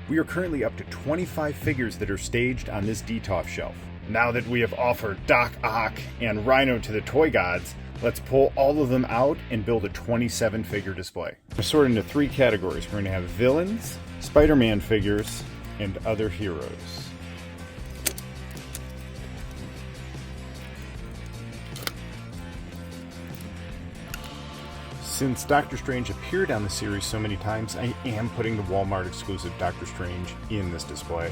We are currently up to 25 figures that are staged on this DTOF shelf. Now that we have offered Doc Ock and Rhino to the toy gods, let's pull all of them out and build a 27 figure display. We're sorted into 3 categories. We're going to have villains, Spider-Man figures, and other heroes. Since Doctor Strange appeared on the series so many times, I am putting the Walmart exclusive Doctor Strange in this display.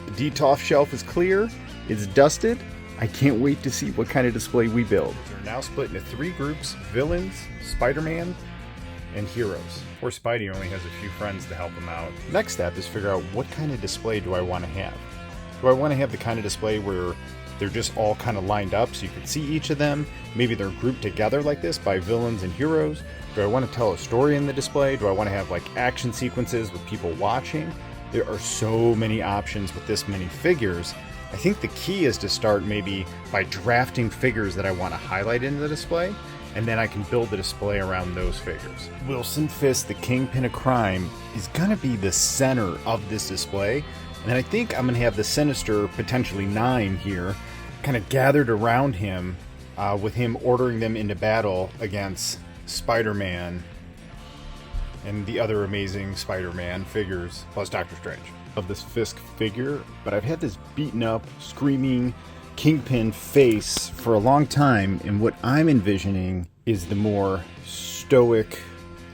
The DTOF shelf is clear, it's dusted. I can't wait to see what kind of display we build. We're now split into 3 groups: villains, Spider-Man, and heroes. Poor Spidey only has a few friends to help him out. Next step is figure out what kind of display do I want to have. Do I want to have the kind of display where they're just all kind of lined up so you can see each of them? Maybe they're grouped together like this by villains and heroes? Do I want to tell a story in the display? Do I want to have like action sequences with people watching? There are so many options with this many figures. I think the key is to start maybe by drafting figures that I want to highlight in the display, and then I can build the display around those figures. Wilson Fisk, the Kingpin of Crime, is going to be the center of this display. And then I think I'm going to have the Sinister, potentially 9 here, kind of gathered around him, with him ordering them into battle against Spider-Man and the other amazing Spider-Man figures, plus Doctor Strange. Of this Fisk figure, but I've had this beaten up, screaming Kingpin face for a long time, and what I'm envisioning is the more stoic,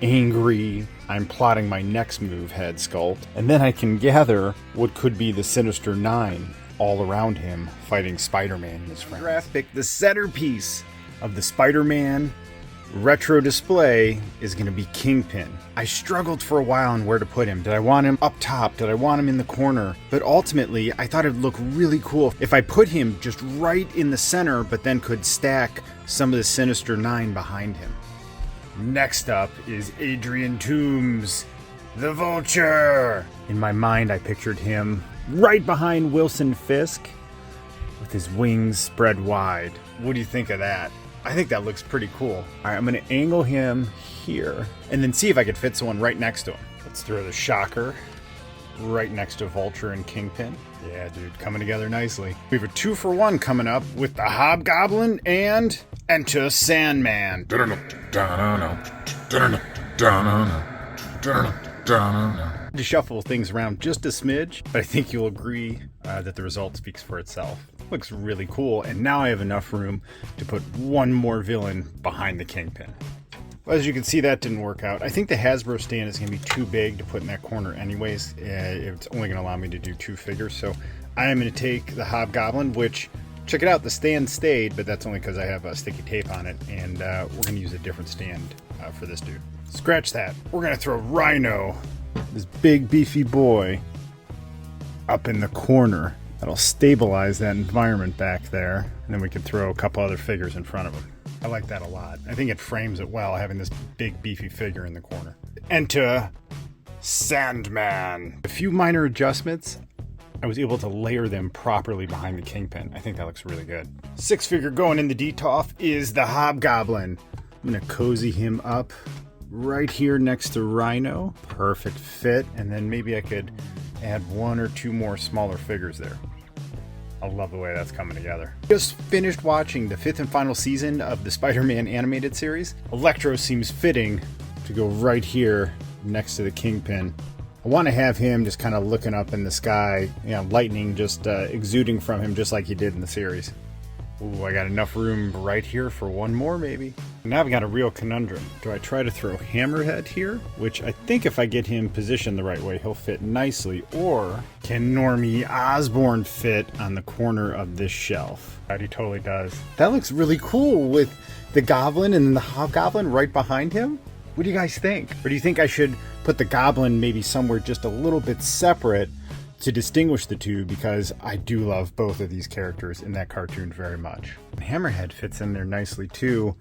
angry, I'm plotting my next move head sculpt, and then I can gather what could be the Sinister 9 all around him fighting Spider-Man and his friends. Graphic, the centerpiece of the Spider-Man retro display is going to be Kingpin. I struggled for a while on where to put him. Did I want him up top? Did I want him in the corner? But ultimately, I thought it'd look really cool if I put him just right in the center, but then could stack some of the Sinister 9 behind him. Next up is Adrian Toomes, the Vulture. In my mind, I pictured him right behind Wilson Fisk with his wings spread wide. What do you think of that? I think that looks pretty cool. All right, I'm going to angle him here and then see if I could fit someone right next to him. Let's throw the Shocker right next to Vulture and Kingpin. Yeah, dude, coming together nicely. We have a 2-for-1 coming up with the Hobgoblin and Enter Sandman. To shuffle things around just a smidge, but I think you'll agree that the result speaks for itself. Looks really cool, and now I have enough room to put one more villain behind the Kingpin. Well, as you can see, that didn't work out. I think the Hasbro stand is going to be too big to put in that corner anyways. It's only going to allow me to do 2 figures, so I am going to take the Hobgoblin, which, check it out, the stand stayed, but that's only because I have sticky tape on it, and we're going to use a different stand for this dude. Scratch that. We're going to throw Rhino, this big beefy boy, up in the corner. That'll stabilize that environment back there, and then we can throw a couple other figures in front of him. I like that a lot. I think it frames it well, having this big beefy figure in the corner. Enter Sandman. A few minor adjustments. I was able to layer them properly behind the Kingpin. I think that looks really good. 6 figure going in the DTOF is the Hobgoblin. I'm gonna cozy him up right here next to Rhino. Perfect fit. And then maybe I could add 1 or 2 more smaller figures there. I love the way that's coming together. Just finished watching the 5th and final season of the Spider-Man animated series. Electro seems fitting to go right here next to the Kingpin. I want to have him just kind of looking up in the sky, you know, lightning just exuding from him just like he did in the series. Ooh, I got enough room right here for 1 more maybe. Now I've got a real conundrum. Do I try to throw Hammerhead here? Which I think if I get him positioned the right way, he'll fit nicely. Or can Normie Osborn fit on the corner of this shelf? He totally does. That looks really cool with the Goblin and the Hobgoblin right behind him. What do you guys think? Or do you think I should put the Goblin maybe somewhere just a little bit separate to distinguish the two, because I do love both of these characters in that cartoon very much. Hammerhead fits in there nicely too.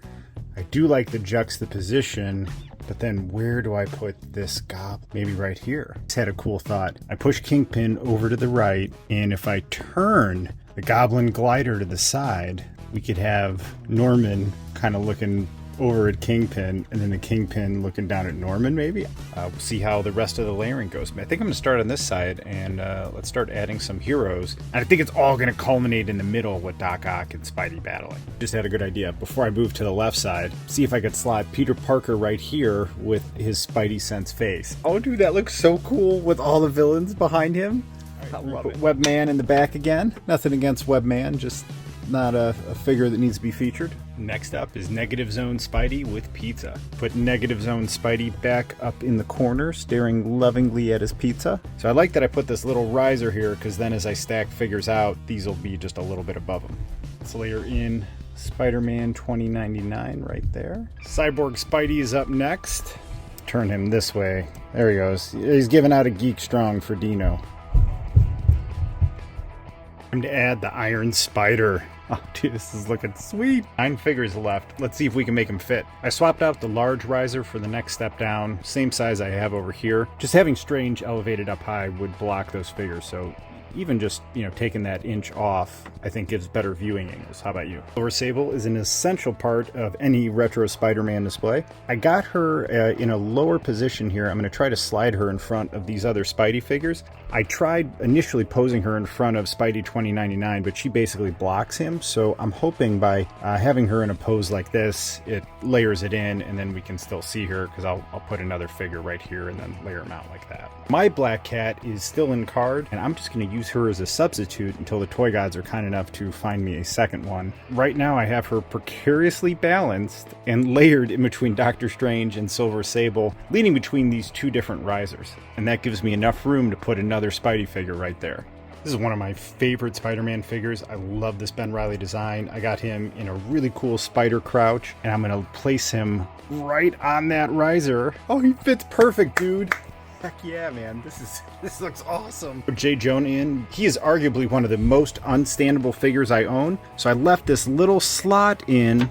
I do like the juxtaposition, but then where do I put this goblin? Maybe right here. Just had a cool thought. I push Kingpin over to the right, and if I turn the Goblin glider to the side, we could have Norman kind of looking over at Kingpin, and then the Kingpin looking down at Norman, maybe. We'll see how the rest of the layering goes. I think I'm going to start on this side, and let's start adding some heroes. And I think it's all going to culminate in the middle with Doc Ock and Spidey battling. Just had a good idea. Before I move to the left side, see if I could slot Peter Parker right here with his Spidey sense face. Oh, dude, that looks so cool with all the villains behind him. I love it. Webman in the back again. Nothing against Webman, just not a figure that needs to be featured. Next up is Negative Zone Spidey with pizza. Put Negative Zone Spidey back up in the corner, staring lovingly at his pizza. So I like that I put this little riser here, because then as I stack figures out, these will be just a little bit above them. Let's layer in Spider-Man 2099 right there. Cyborg Spidey is up next. Turn him this way. There he goes. He's giving out a Geek Strong for Dino. Time to add the Iron Spider. Oh, dude, this is looking sweet. 9 figures left. Let's see if we can make them fit. I swapped out the large riser for the next step down. Same size I have over here. Just having Strange elevated up high would block those figures, so even just, taking that inch off, I think gives better viewing angles. How about you? Silver Sable is an essential part of any retro Spider-Man display. I got her in a lower position here. I'm going to try to slide her in front of these other Spidey figures. I tried initially posing her in front of Spidey 2099, but she basically blocks him. So I'm hoping by having her in a pose like this, it layers it in, and then we can still see her, because I'll put another figure right here and then layer them out like that. My Black Cat is still in card, and I'm just going to use her as a substitute until the toy gods are kind enough to find me a second one. Right now I have her precariously balanced and layered in between Doctor Strange and Silver Sable, leaning between these two different risers, and that gives me enough room to put another Spidey figure right there. This is one of my favorite Spider-Man figures. I love this Ben Reilly design. I got him in a really cool spider crouch, and I'm going to place him right on that riser. Oh, he fits perfect, dude. Heck yeah, man. This looks awesome. J. Jonah in. He is arguably one of the most unstandable figures I own, so I left this little slot in.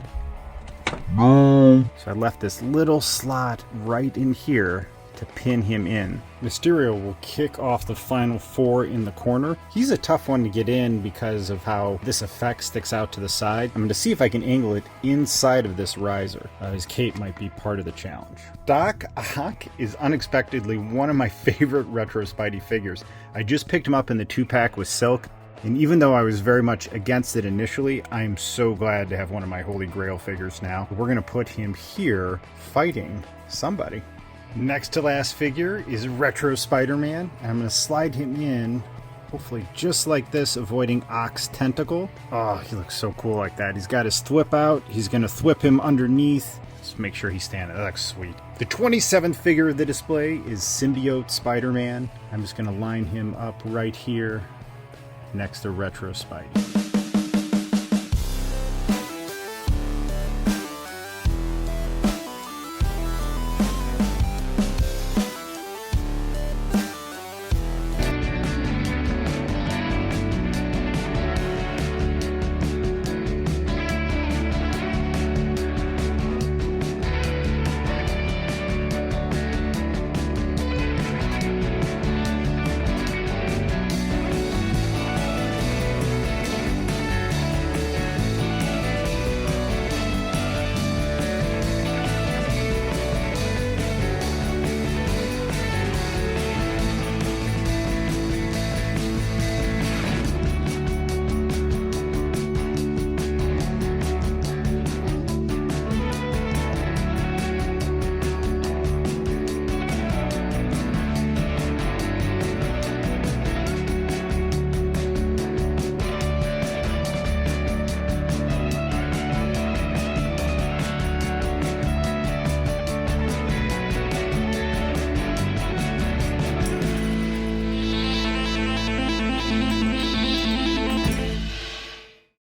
So I left this little slot right in here to pin him in. Mysterio will kick off the final 4 in the corner. He's a tough one to get in because of how this effect sticks out to the side. I'm going to see if I can angle it inside of this riser. His cape might be part of the challenge. Doc Ock is unexpectedly one of my favorite retro Spidey figures. I just picked him up in the 2-pack with Silk, and even though I was very much against it initially, I'm so glad to have one of my Holy Grail figures now. We're going to put him here fighting somebody. Next to last figure is Retro Spider-Man, and I'm going to slide him in, hopefully just like this, avoiding Ock's tentacle. Oh, he looks so cool like that. He's got his thwip out. He's going to thwip him underneath. Just make sure he's standing. That looks sweet. The 27th figure of the display is Symbiote Spider-Man. I'm just going to line him up right here next to Retro Spidey.